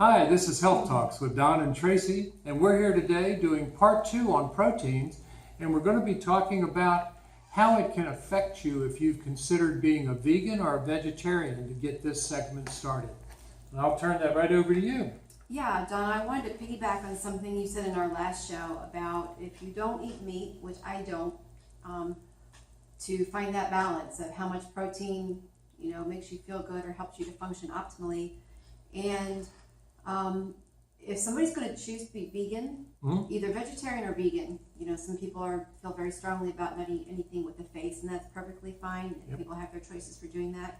Hi, this is Health Talks with Don and Tracy, and we're here today doing part 2 on proteins, and we're going to be talking about how it can affect you if you've considered being a vegan or a vegetarian to get this segment started. And I'll turn that right over to you. Yeah, Don, I wanted to piggyback on something you said in our last show about if you don't eat meat, which I don't, to find that balance of how much protein, makes you feel good or helps you to function optimally. And if somebody's going to choose to be vegan, either vegetarian or vegan, some people feel very strongly about not eating anything with the face, and that's perfectly fine. Yep. People have their choices for doing that.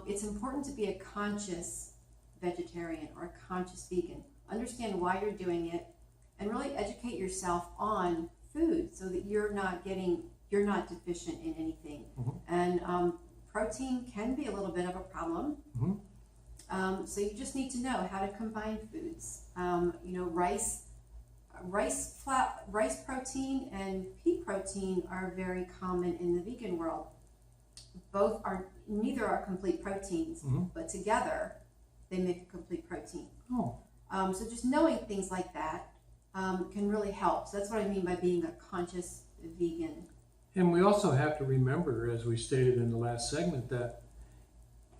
It's important to be a conscious vegetarian or a conscious vegan. Understand why you're doing it, and really educate yourself on food so that you're not deficient in anything. And protein can be a little bit of a problem. So you just need to know how to combine foods. Rice protein and pea protein are very common in the vegan world. Neither are complete proteins, but together they make a complete protein. So just knowing things like that can really help. So that's what I mean by being a conscious vegan. And we also have to remember, as we stated in the last segment, that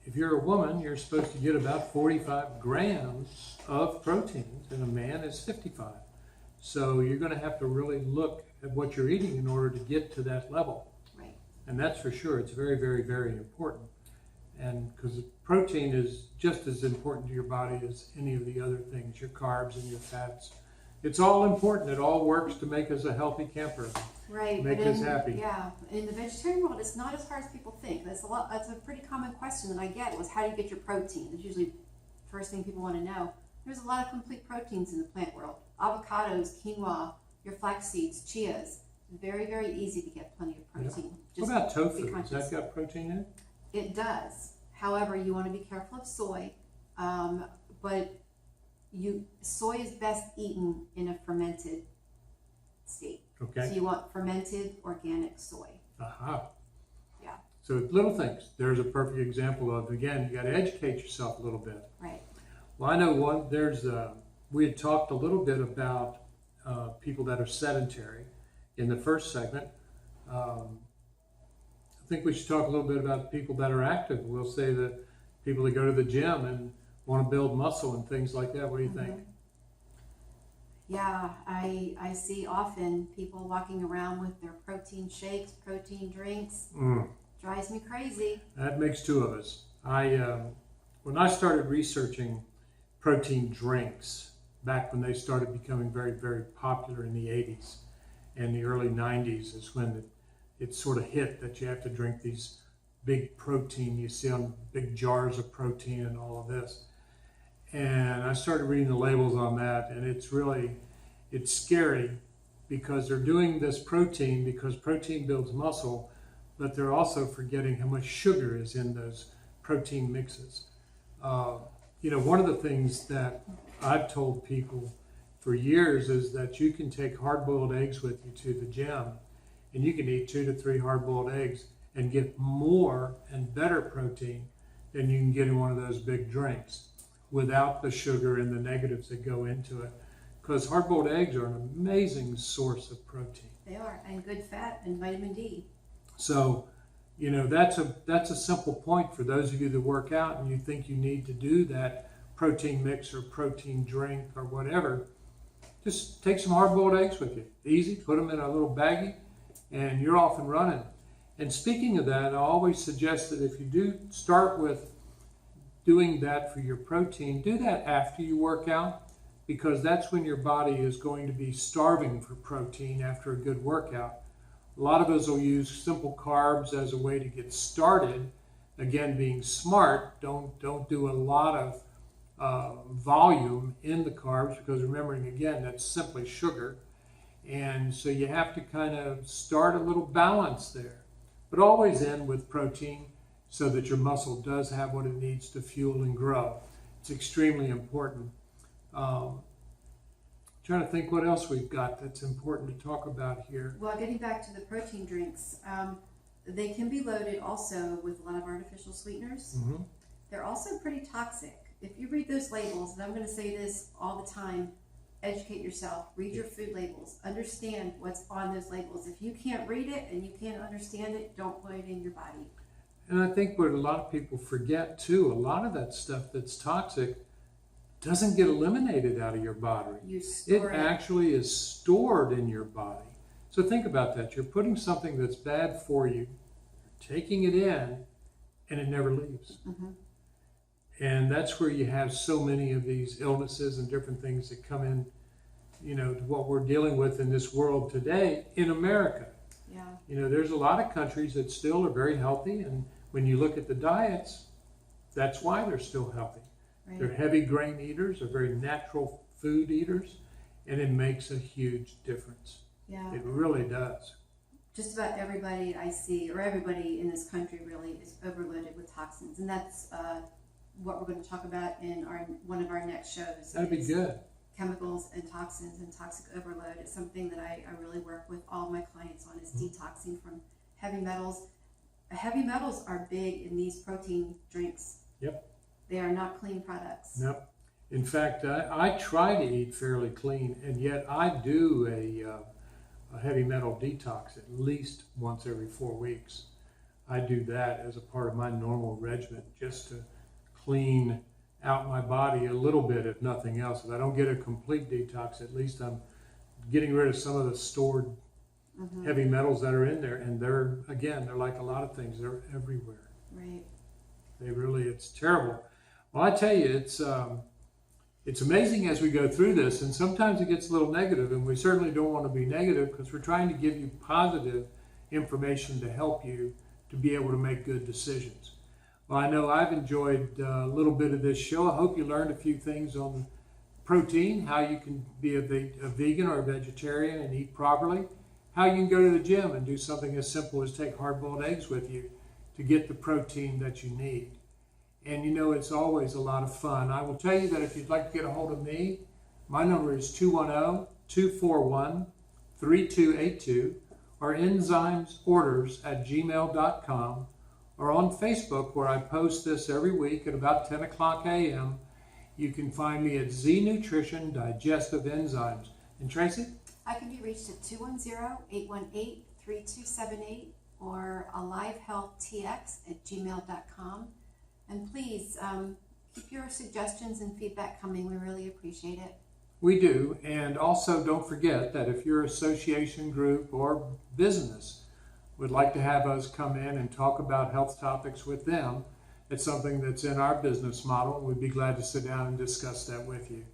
if you're a woman, you're supposed to get about 45 grams of proteins, and a man is 55. So you're going to have to really look at what you're eating in order to get to that level. Right. And that's for sure. It's very, very, very important. And because protein is just as important to your body as any of the other things, your carbs and your fats. It's all important. It all works to make us a healthy camper. Right. Make us happy. Yeah. In the vegetarian world, it's not as hard as people think. That's a pretty common question that I get was, how do you get your protein? It's usually the first thing people want to know. There's a lot of complete proteins in the plant world. Avocados, quinoa, your flax seeds, chias. Very, very easy to get plenty of protein. What about tofu? Has that got protein in it? It does. However, you want to be careful of soy, but soy is best eaten in a fermented state. Okay. So you want fermented organic soy. Aha. Yeah. So little things. There's a perfect example of, again, you got to educate yourself a little bit. Right. Well, I know we had talked a little bit about people that are sedentary in the first segment. I think we should talk a little bit about people that are active. We'll say that people that go to the gym and want to build muscle and things like that. What do you think? Yeah, I see often people walking around with their protein shakes, protein drinks. Drives me crazy. That makes two of us. When I started researching protein drinks back when they started becoming very, very popular in the 80s and the early 90s is when it sort of hit that you have to drink these big protein, you see on big jars of protein and all of this. And I started reading the labels on that, and it's scary because they're doing this protein because protein builds muscle, but they're also forgetting how much sugar is in those protein mixes. One of the things that I've told people for years is that you can take hard-boiled eggs with you to the gym, and you can eat 2 to 3 hard-boiled eggs and get more and better protein than you can get in one of those big drinks without the sugar and the negatives that go into it. Because hard-boiled eggs are an amazing source of protein. They are, and good fat and vitamin D. So, that's a simple point for those of you that work out and you think you need to do that protein mix or protein drink or whatever. Just take some hard-boiled eggs with you. Easy, put them in a little baggie, and you're off and running. And speaking of that, I always suggest that if you do start with doing that for your protein, do that after you work out, because that's when your body is going to be starving for protein after a good workout. A lot of us will use simple carbs as a way to get started. Again, being smart, don't do a lot of volume in the carbs, because remembering, again, that's simply sugar. And so you have to kind of start a little balance there, but always end with protein so that your muscle does have what it needs to fuel and grow. It's extremely important. Trying to think what else we've got that's important to talk about here. Well, getting back to the protein drinks, they can be loaded also with a lot of artificial sweeteners. they're also pretty toxic. If you read those labels, and I'm going to say this all the time, educate yourself, read your food labels, understand what's on those labels. If you can't read it and you can't understand it, don't put it in your body. And I think what a lot of people forget too, a lot of that stuff that's toxic doesn't get eliminated out of your body. You store it actually is stored in your body. So think about that. You're putting something that's bad for you, taking it in, and it never leaves. Mm-hmm. And that's where you have so many of these illnesses and different things that come in, you know, to what we're dealing with in this world today in America. Yeah. You know, there's a lot of countries that still are very healthy, and when you look at the diets, that's why they're still healthy. Right. They're heavy grain eaters, they're very natural food eaters, and it makes a huge difference. Yeah. It really does. Just about everybody I see, or everybody in this country really, is overloaded with toxins, and that's what we're going to talk about in one of our next shows. That'd be good. Chemicals and toxins and toxic overload. It's something that I really work with all my clients on, is detoxing from heavy metals. Heavy metals are big in these protein drinks. Yep. They are not clean products. Nope. In fact, I try to eat fairly clean, and yet I do a heavy metal detox at least once every 4 weeks. I do that as a part of my normal regimen, just to clean out my body a little bit, if nothing else. If I don't get a complete detox, at least I'm getting rid of some of the stored heavy metals that are in there. And they're like a lot of things, they're everywhere. Right. It's terrible. Well, I tell you, it's amazing as we go through this, and sometimes it gets a little negative, and we certainly don't want to be negative, because we're trying to give you positive information to help you to be able to make good decisions. Well, I know I've enjoyed a little bit of this show. I hope you learned a few things on protein, how you can be a vegan or a vegetarian and eat properly, how you can go to the gym and do something as simple as take hard-boiled eggs with you to get the protein that you need. And you know, it's always a lot of fun. I will tell you that if you'd like to get a hold of me, my number is 210-241-3282, or enzymesorders@gmail.com, or on Facebook, where I post this every week at about 10 o'clock a.m. You can find me at Z Nutrition Digestive Enzymes. And Tracy? I can be reached at 210-818-3278 or alivehealthtx@gmail.com. And please keep your suggestions and feedback coming. We really appreciate it. We do. And also don't forget that if your association, group, or business would like to have us come in and talk about health topics with them, it's something that's in our business model. We'd be glad to sit down and discuss that with you.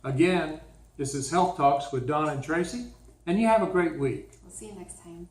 Again, this is Health Talks with Don and Tracy, and you have a great week. We'll see you next time.